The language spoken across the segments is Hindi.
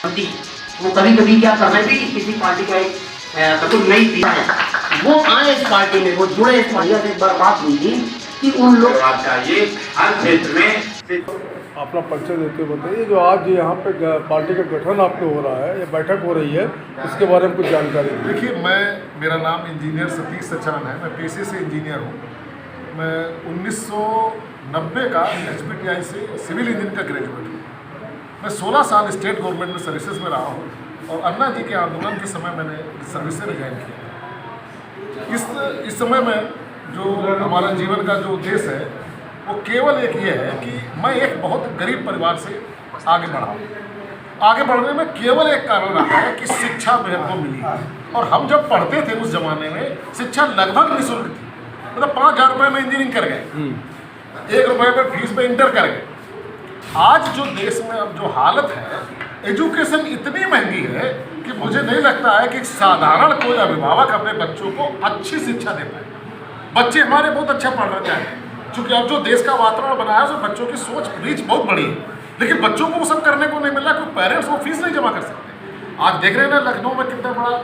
थी, वो कभी कभी क्या कर रहे थे कि किसी पार्टी का एक मतलब नई दिशा है, वो आए इस पार्टी में, वो जुड़े इस पार्टी से। एक बार बात हुई थी कि उन लोग चाहिए हर क्षेत्र में। अपना परिचय देते बताइए, जो आज यहाँ पे पार्टी का गठन आपके हो रहा है या बैठक हो रही है, इसके बारे में कुछ जानकारी दीजिए। देखिए, मेरा नाम इंजीनियर सतीश सचान है। मैं पेशे से इंजीनियर हूँ। मैं 1990 का HPTI से सिविल इंजीनियरिंग का ग्रेजुएट हूँ। मैं 16 साल स्टेट गवर्नमेंट में सर्विसेज में रहा हूँ और अन्ना जी के आंदोलन के समय मैंने सर्विस से रिजाइन किया। इस समय में जो हमारा जीवन का जो उद्देश्य है वो केवल एक ये है कि मैं एक बहुत गरीब परिवार से आगे बढ़ा। आगे बढ़ने में केवल एक कारण रहा है कि शिक्षा मेरे को मिली। और हम जब पढ़ते थे उस जमाने में शिक्षा लगभग निःशुल्क थी। मतलब 5,000 रुपये में इंजीनियरिंग कर गए, 1 रुपये में फीस में इंटर कर गए। आज जो देश में अब जो हालत है, एजुकेशन इतनी महंगी है कि मुझे नहीं लगता है कि साधारण कोई अभिभावक अपने बच्चों को अच्छी शिक्षा दे पाए। बच्चे हमारे बहुत अच्छा पढ़ना चाहते हैं, क्योंकि अब जो देश का वातावरण बना है, उसमें बच्चों की सोच रीच बहुत बड़ी है, लेकिन बच्चों को वो सब करने को नहीं मिल रहा, क्योंकि पेरेंट्स वो फीस नहीं जमा कर सकते। आज देख रहे हैं ना लखनऊ में कितना बड़ा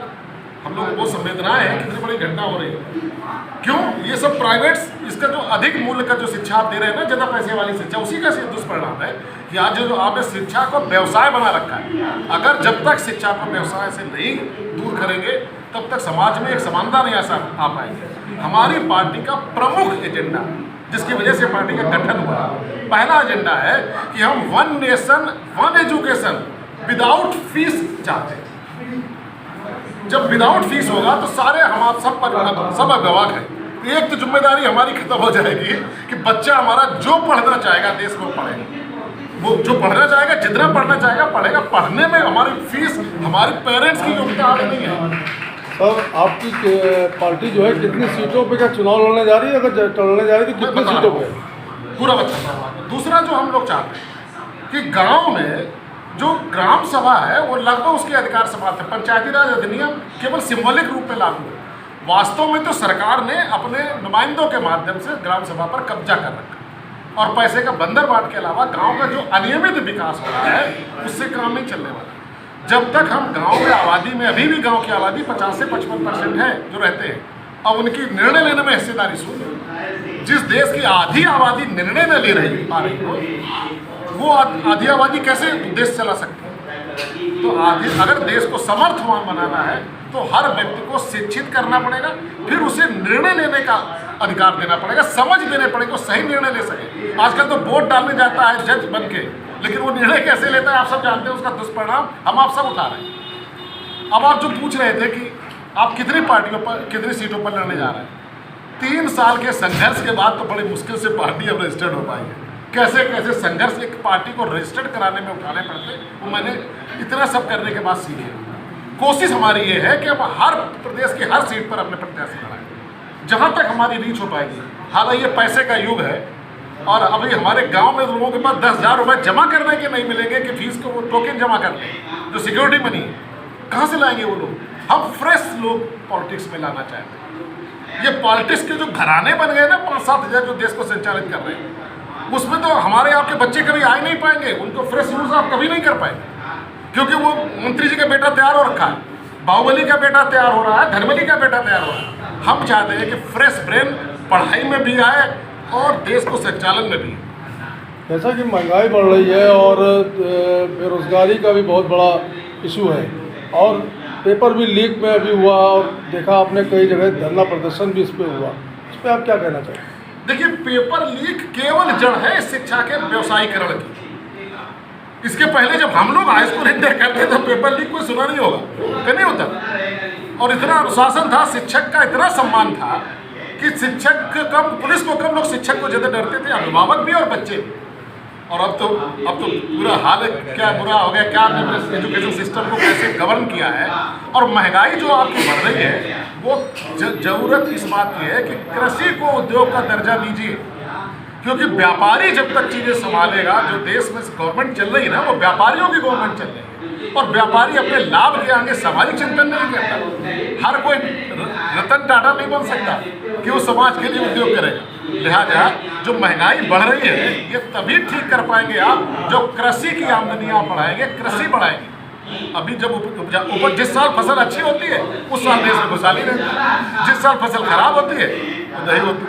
हम लोग वो संवेदनाएं हैं, कितनी बड़ी घटना हो रही है। क्यों? ये सब प्राइवेट्स, इसका जो अधिक मूल्य का जो शिक्षा आप दे रहे हैं ना, ज़्यादा पैसे वाली शिक्षा, उसी का दुष्परिणाम है कि आज जो आपने शिक्षा को व्यवसाय बना रखा है। अगर जब तक शिक्षा को व्यवसाय से नहीं दूर करेंगे, तब तक समाज में एक समानता नहीं आ पाएगी। हमारी पार्टी का प्रमुख एजेंडा, जिसकी वजह से पार्टी का गठन हुआ, पहला एजेंडा है कि हम 1 नेशन 1 एजुकेशन विदाउट फीस चाहते हैं। जब विदाउट फीस होगा तो सारे हम आप सब अभिभावक हैं। एक तो जिम्मेदारी हमारी खत्म हो जाएगी कि बच्चा हमारा जो पढ़ना चाहेगा देश में पढ़ेगा। वो जो पढ़ना चाहेगा, जितना पढ़ना चाहेगा पढ़ेगा। पढ़ने में हमारी फीस, हमारे पेरेंट्स की योग्यता आगे नहीं है। सर, आपकी पार्टी जो है कितनी सीटों पे का चुनाव लड़ने जा रही है? अगर लड़ने जा रही है तो कितनी सीटों पे? पूरा बता। दूसरा जो हम लोग चाहते हैं कि गाँव में जो ग्राम सभा है वो लगभग उसके अधिकार समाप्त है। पंचायती राज अधिनियम केवल सिंबॉलिक रूप में लागू है। वास्तव में तो सरकार ने अपने नुमाइंदों के माध्यम से ग्राम सभा पर कब्जा कर रखा और पैसे का बंदर बाट के अलावा गांव का जो अनियमित विकास हो रहा है उससे काम नहीं चलने वाला। जब तक हम गांव में आबादी में, अभी भी गांव की आबादी 50 से 55% है जो रहते हैं, अब उनकी निर्णय लेने में हिस्सेदारी शून्य। जिस देश की आधी आबादी निर्णय न ले रही पा रही हो, वो आधी आबादी कैसे देश चला सकती है? तो अगर देश को समर्थवान बनाना है तो हर व्यक्ति को शिक्षित करना पड़ेगा, फिर उसे निर्णय लेने का अधिकार देना पड़ेगा, समझ देने पड़ेगा, सही निर्णय ले सके। आजकल तो वोट डालने जाता है जज बन के, लेकिन वो निर्णय कैसे लेता है आप सब जानते हैं। उसका दुष्परिणाम हम आप सब उठा रहे हैं। अब आप जो पूछ रहे थे कि आप कितनी पार्टियों पर, कितनी सीटों पर लड़ने जा रहे हैं, 3 साल के संघर्ष के बाद तो बड़ी मुश्किल से पार्टी अब रजिस्टर्ड हो पाई है। कैसे कैसे संघर्ष एक पार्टी को रजिस्टर्ड कराने में उठाने पड़ते, वो मैंने इतना सब करने के बाद सीखे। कोशिश हमारी ये है कि हम हर प्रदेश की हर सीट पर अपने प्रत्याशी बनाएं, जहाँ तक हमारी रीच हो पाएगी। हालांकि ये पैसे का युग है और अभी हमारे गांव में लोगों के पास 10,000 रुपये जमा करने के नहीं मिलेंगे कि फीस को वो टोकन जमा कर लें, जो सिक्योरिटी मनी है। कहाँ से लाएंगे वो लोग? हम फ्रेश लोग पॉलिटिक्स में लाना चाहते हैं। ये पॉलिटिक्स के जो घराने बन गए ना, 5-7 हज़ार जो देश को संचालित कर रहे हैं, उसमें तो हमारे आपके बच्चे कभी आ ही नहीं पाएंगे। उनको फ्रेश यूज आप कभी नहीं कर पाएंगे, क्योंकि वो मंत्री जी का बेटा तैयार हो रखा है, बाहुबली का बेटा तैयार हो रहा है, धर्मली का बेटा तैयार हो रहा है। हम चाहते हैं कि फ्रेश ब्रेन पढ़ाई में भी आए और देश को संचालन में भी। जैसा कि महंगाई बढ़ रही है और बेरोजगारी का भी बहुत बड़ा इशू है, और पेपर भी लीक में अभी हुआ और देखा आपने कई जगह धरना प्रदर्शन भी इस पर हुआ, इस पर आप क्या कहना चाहेंगे? देखिए, पेपर लीक केवल जड़ है शिक्षा के व्यवसायीकरण की। इसके पहले जब हम लोग हाई स्कूल इंटर करते तो पेपर लीक कोई सुना नहीं होगा, नहीं होता। और इतना अनुशासन था, शिक्षक का इतना सम्मान था कि शिक्षक कम, पुलिस को कम, लोग शिक्षक को ज़्यादा डरते थे, अभिभावक भी और बच्चे भी। और अब तो पूरा हाल क्या बुरा हो गया, क्या आपने एजुकेशन सिस्टम को कैसे गवर्न किया है। और महंगाई जो आपकी बढ़ रही है, वो जरूरत इस बात की है कि कृषि को उद्योग का दर्जा दीजिए, क्योंकि व्यापारी जब तक चीज़ें संभालेगा, जो देश में गवर्नमेंट चल रही है ना, वो व्यापारियों की गवर्नमेंट चल रही है। और व्यापारी अपने लाभ के आगे सामाजिक चिंतन नहीं करता। हर कोई रतन टाटा नहीं बन सकता कि वो समाज के लिए उद्योग करेगा। लिहाजा जो महंगाई बढ़ रही है, ये तभी ठीक कर पाएंगे आप जो कृषि की आमदनी आप बढ़ाएंगे, कृषि बढ़ाएंगे। अभी जब ऊपर जिस साल फसल अच्छी होती है उस साल देश में खुशहाली रहती है, जिस साल फसल खराब होती है तो नहीं होती।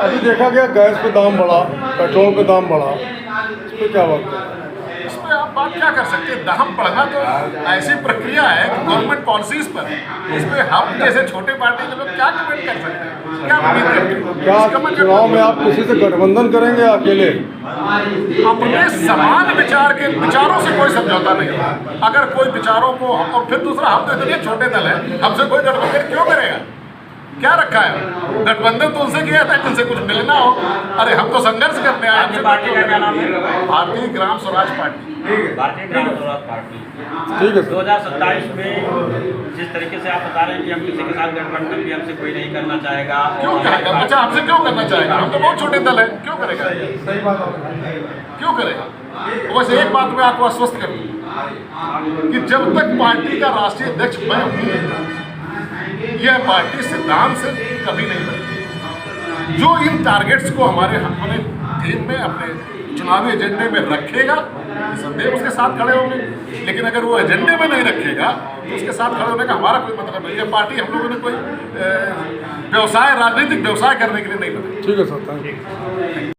अभी देखा गया गैस पे दाम बढ़ा, पेट्रोल पे दाम बढ़ा, इस पर क्या बात करें? इस पर आप बात क्या कर सकते हैं? दाम बढ़ना तो ऐसी प्रक्रिया है कि गवर्नमेंट पॉलिसीज पर है, इस पर हम जैसे छोटे पार्टी के लोग क्या कमेंट कर सकते हैं, क्या उम्मीद करते हैं? क्या चुनाव में आप किसी से गठबंधन करेंगे या अकेले? अपने समान विचारों से कोई समझौता नहीं है। अगर कोई विचारों को, और फिर दूसरा, हम तो इतने छोटे दल है, हमसे कोई गठबंधन क्यों करेगा? क्या रखा है? गठबंधन तो उनसे किया था जिनसे कुछ मिलना हो। अरे हम तो संघर्ष करने आए। आपकी पार्टी का क्या नाम है? भारतीय ग्राम स्वराज पार्टी। भारतीय ग्राम स्वराज पार्टी। ठीक है सर। 2027 में जिस तरीके से आप बता रहे हैं कि हम किसी के साथ गठबंधन भी हमसे कोई नहीं करना चाहेगा। क्यों करेगा? अच्छा, हमसे क्यों करना चाहेगा? हम तो बहुत छोटे दल है, क्यों करेगा? क्यों करेगा? वैसे एक बात मैं आपको आश्वस्त कर दूं कि जब तक पार्टी का राष्ट्रीय अध्यक्ष मैं हूं, यह पार्टी सिद्धांत से कभी नहीं बदलेगी। जो इन टारगेट्स को अपने थीम में, अपने चुनावी एजेंडे में रखेगा, संदेह उसके साथ खड़े होंगे। लेकिन अगर वो एजेंडे में नहीं रखेगा तो उसके साथ खड़े होने का हमारा कोई मतलब नहीं। यह पार्टी हम लोगों ने कोई व्यवसाय, राजनीतिक व्यवसाय करने के लिए नहीं बनाई। ठीक है सर, थैंक यू।